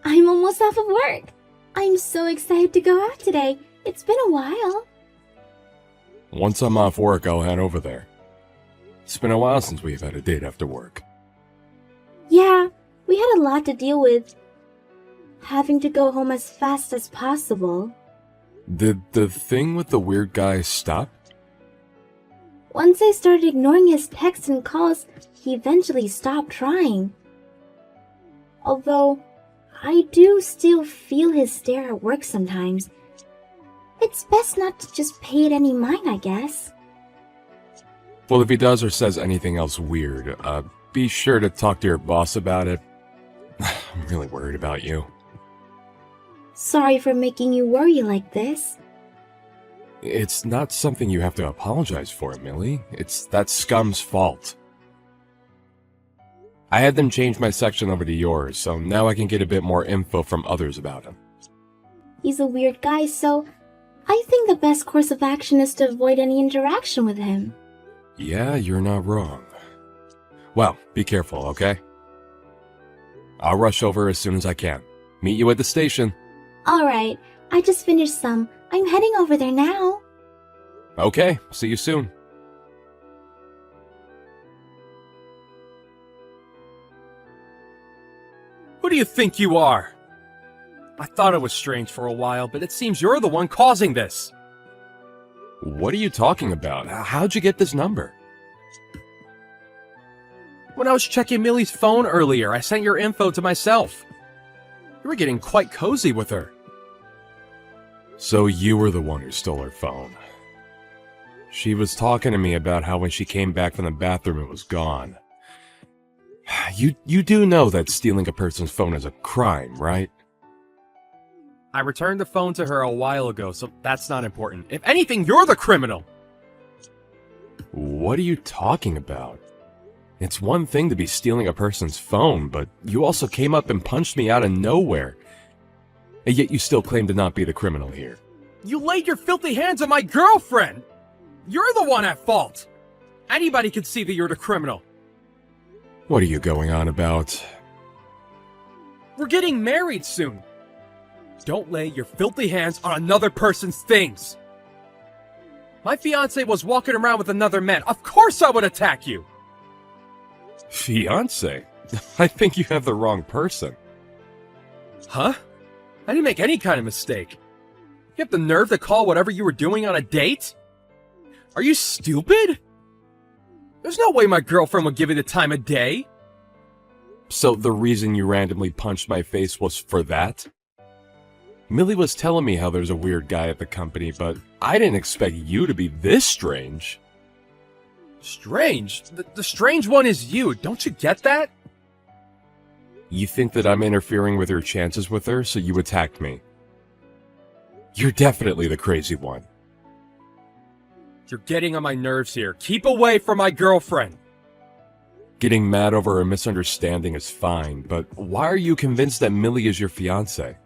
I'm almost off of work. I'm so excited to go out today. It's been a while. Once I'm off work, I'll head over there. It's been a while since we've had a date after work. Yeah, we had a lot to deal with. Having to go home as fast as possible. Did the thing with the weird guy stop? Once I started ignoring his texts and calls, he eventually stopped trying. Although, I do still feel his stare at work sometimes. It's best not to just pay it any mind, I guess. Well, if he does or says anything else weird, be sure to talk to your boss about it. I'm really worried about you. Sorry for making you worry like this. It's not something you have to apologize for, Millie. It's that scum's fault. I had them change my section over to yours, so now I can get a bit more info from others about him. He's a weird guy, so I think the best course of action is to avoid any interaction with him. Yeah, you're not wrong. Well, be careful, okay? I'll rush over as soon as I can. Meet you at the station. Alright, I just finished some. I'm heading over there now. Okay, see you soon. Who do you think you are? I thought it was strange for a while, but it seems you're the one causing this. What are you talking about? How'd you get this number? When I was checking Millie's phone earlier, I sent your info to myself. You were getting quite cozy with her. So you were the one who stole her phone. She was talking to me about how when she came back from the bathroom it was gone. You do know that stealing a person's phone is a crime, right? I returned the phone to her a while ago, so that's not important. If anything, you're the criminal! What are you talking about? It's one thing to be stealing a person's phone, but you also came up and punched me out of nowhere. And yet you still claim to not be the criminal here. You laid your filthy hands on my girlfriend! You're the one at fault! Anybody can see that you're the criminal. What are you going on about? We're getting married soon. Don't lay your filthy hands on another person's things. My fiancé was walking around with another man. Of course I would attack you! Fiancé? I think you have the wrong person. Huh? I didn't make any kind of mistake. You have the nerve to call whatever you were doing on a date? Are you stupid? There's no way my girlfriend would give you the time of day. So the reason you randomly punched my face was for that? Millie was telling me how there's a weird guy at the company, but I didn't expect you to be this strange. Strange? The strange one is you. Don't you get that? You think that I'm interfering with your chances with her, so you attacked me. You're definitely the crazy one. You're getting on my nerves here. Keep away from my girlfriend. Getting mad over a misunderstanding is fine, but why are you convinced that Millie is your fiancé?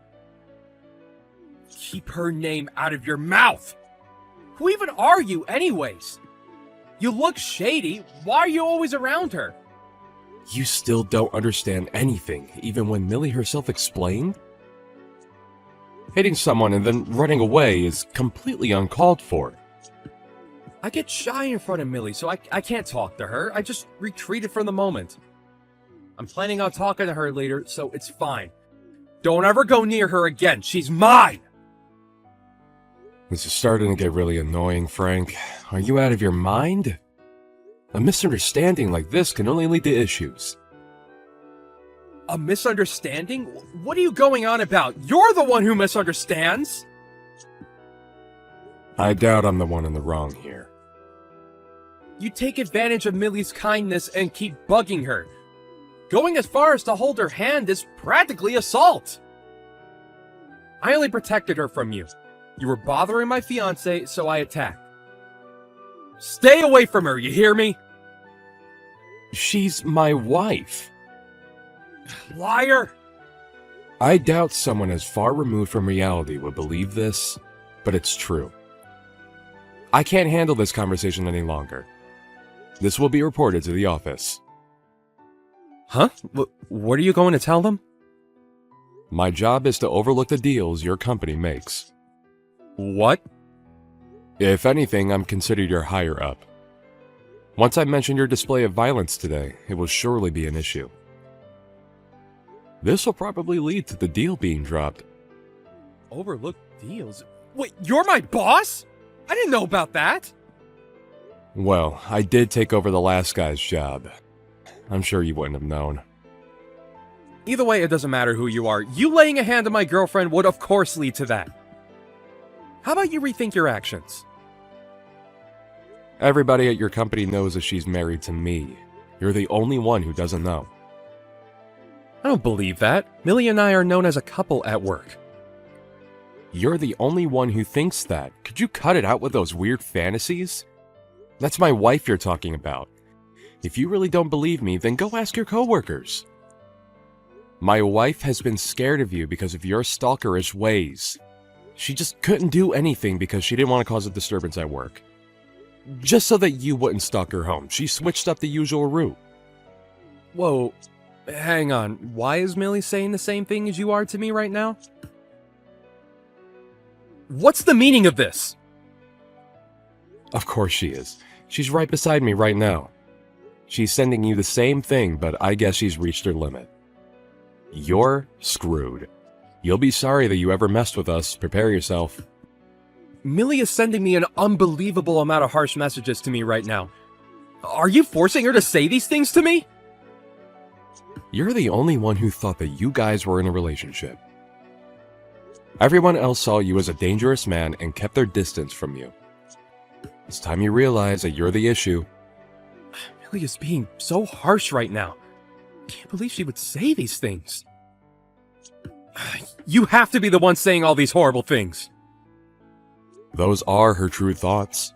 Keep her name out of your mouth. Who even are you anyways? You look shady. Why are you always around her? You still don't understand anything, even when Millie herself explained? Hitting someone and then running away is completely uncalled for. I get shy in front of Millie, so I can't talk to her. I just retreated from the moment. I'm planning on talking to her later, so it's fine. Don't ever go near her again. She's mine! This is starting to get really annoying, Frank. Are you out of your mind? A misunderstanding like this can only lead to issues. A misunderstanding? What are you going on about? You're the one who misunderstands! I doubt I'm the one in the wrong here. You take advantage of Millie's kindness and keep bugging her. Going as far as to hold her hand is practically assault. I only protected her from you. You were bothering my fiancé, so I attacked. Stay away from her, you hear me? She's my wife. Liar! I doubt someone as far removed from reality would believe this, but it's true. I can't handle this conversation any longer. This will be reported to the office. Huh? What are you going to tell them? My job is to overlook the deals your company makes. What? If anything, I'm considered your higher up. Once I mention your display of violence today, it will surely be an issue. This will probably lead to the deal being dropped. Overlooked deals? Wait, you're my boss? I didn't know about that. Well, I did take over the last guy's job. I'm sure you wouldn't have known. Either way, it doesn't matter who you are. You laying a hand on my girlfriend would of course lead to that. How about you rethink your actions? Everybody at your company knows that she's married to me. You're the only one who doesn't know. I don't believe that. Millie and I are known as a couple at work. You're the only one who thinks that. Could you cut it out with those weird fantasies? That's my wife you're talking about. If you really don't believe me, then go ask your coworkers. My wife has been scared of you because of your stalkerish ways. She just couldn't do anything because she didn't want to cause a disturbance at work. Just so that you wouldn't stalk her home, she switched up the usual route. Whoa, hang on. Why is Millie saying the same thing as you are to me right now? What's the meaning of this? Of course she is. She's right beside me right now. She's sending you the same thing, but I guess she's reached her limit. You're screwed. You'll be sorry that you ever messed with us. Prepare yourself. Millie is sending me an unbelievable amount of harsh messages to me right now. Are you forcing her to say these things to me? You're the only one who thought that you guys were in a relationship. Everyone else saw you as a dangerous man and kept their distance from you. It's time you realize that you're the issue. Millie is being so harsh right now. Can't believe she would say these things. You have to be the one saying all these horrible things. Those are her true thoughts.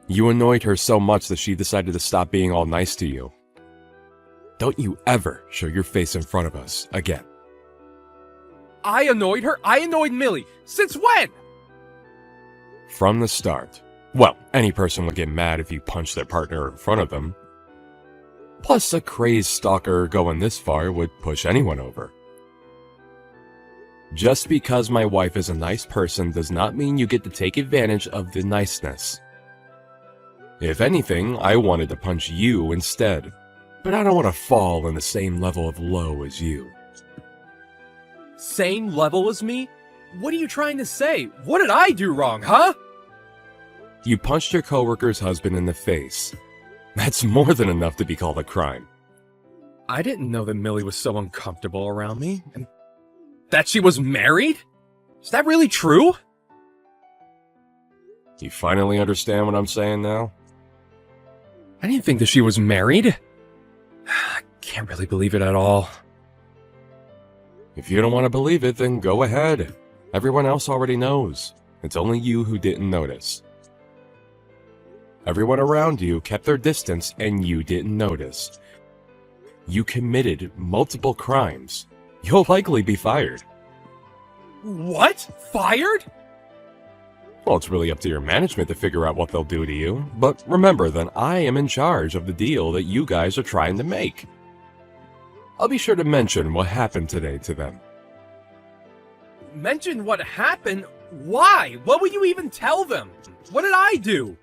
You annoyed her so much that she decided to stop being all nice to you. Don't you ever show your face in front of us again. I annoyed her? I annoyed Millie. Since when? From the start. Well, any person would get mad if you punched their partner in front of them. Plus, a crazed stalker going this far would push anyone over. Just because my wife is a nice person does not mean you get to take advantage of the niceness. If anything, I wanted to punch you instead, but I don't want to fall in the same level of low as you. Same level as me? What are you trying to say? What did I do wrong, huh? You punched your coworker's husband in the face. That's more than enough to be called a crime. I didn't know that Millie was so uncomfortable around me. And that she was married? Is that really true? You finally understand what I'm saying now? I didn't think that she was married. I can't really believe it at all. If you don't want to believe it, then go ahead. Everyone else already knows. It's only you who didn't notice. Everyone around you kept their distance and you didn't notice. You committed multiple crimes. You'll likely be fired. What? Fired? Well, it's really up to your management to figure out what they'll do to you. But remember that I am in charge of the deal that you guys are trying to make. I'll be sure to mention what happened today to them. Mention what happened? Why? What would you even tell them? What did I do?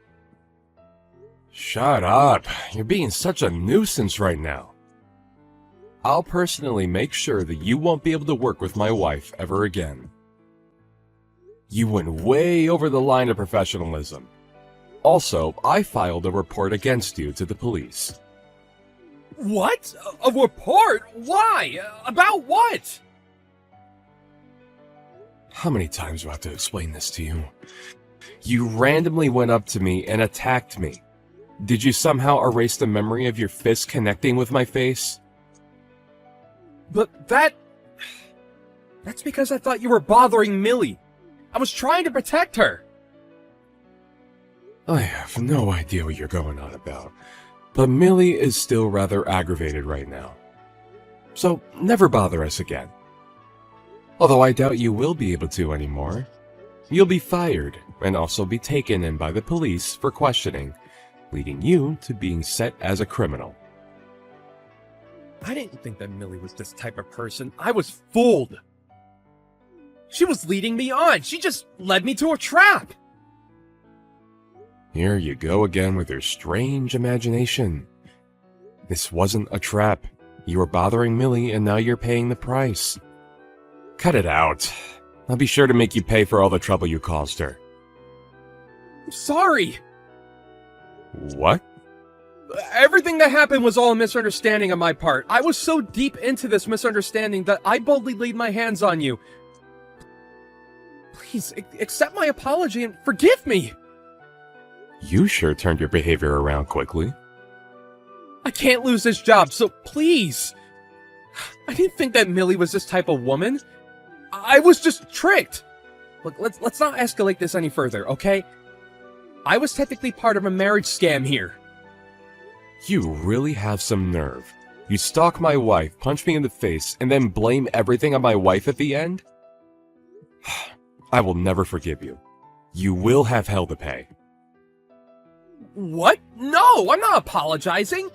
Shut up. You're being such a nuisance right now. I'll personally make sure that you won't be able to work with my wife ever again. You went way over the line of professionalism. Also, I filed a report against you to the police. What? A report? Why? About what? How many times do I have to explain this to you? You randomly went up to me and attacked me. Did you somehow erase the memory of your fist connecting with my face? But that's because I thought you were bothering Millie. I was trying to protect her. I have no idea what you're going on about, but Millie is still rather aggravated right now. So never bother us again. Although I doubt you will be able to anymore. You'll be fired and also be taken in by the police for questioning, leading you to being set as a criminal. I didn't think that Millie was this type of person. I was fooled. She was leading me on. She just led me to a trap. Here you go again with your strange imagination. This wasn't a trap. You were bothering Millie and now you're paying the price. Cut it out. I'll be sure to make you pay for all the trouble you caused her. I'm sorry. What? Everything that happened was all a misunderstanding on my part. I was so deep into this misunderstanding that I boldly laid my hands on you. Please, accept my apology and forgive me. You sure turned your behavior around quickly. I can't lose this job, so please. I didn't think that Millie was this type of woman. I was just tricked. Look, let's not escalate this any further, okay? I was technically part of a marriage scam here. You really have some nerve. You stalk my wife, punch me in the face, and then blame everything on my wife at the end? I will never forgive you. You will have hell to pay. What? No, I'm not apologizing.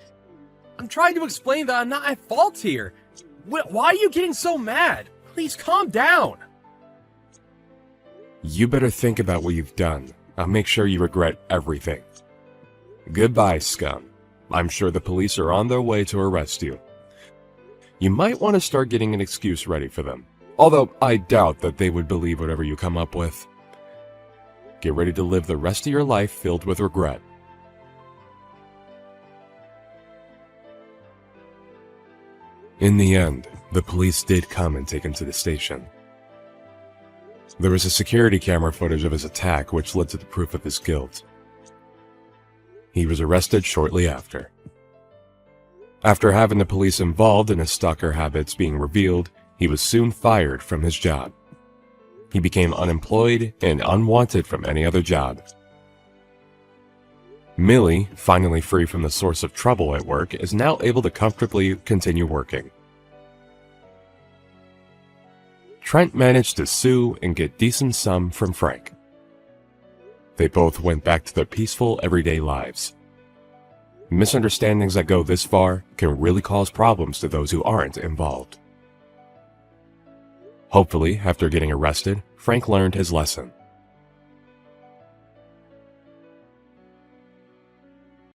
I'm trying to explain that I'm not at fault here. Why are you getting so mad? Please calm down. You better think about what you've done. I'll make sure you regret everything. Goodbye, scum. I'm sure the police are on their way to arrest you. You might want to start getting an excuse ready for them, although I doubt that they would believe whatever you come up with. Get ready to live the rest of your life filled with regret. In the end, the police did come and take him to the station. There was a security camera footage of his attack which led to the proof of his guilt. He was arrested shortly after. After having the police involved in his stalker habits being revealed, he was soon fired from his job. He became unemployed and unwanted from any other job. Millie, finally free from the source of trouble at work, is now able to comfortably continue working. Trent managed to sue and get decent sum from Frank. They both went back to their peaceful, everyday lives. Misunderstandings that go this far can really cause problems to those who aren't involved. Hopefully, after getting arrested, Frank learned his lesson.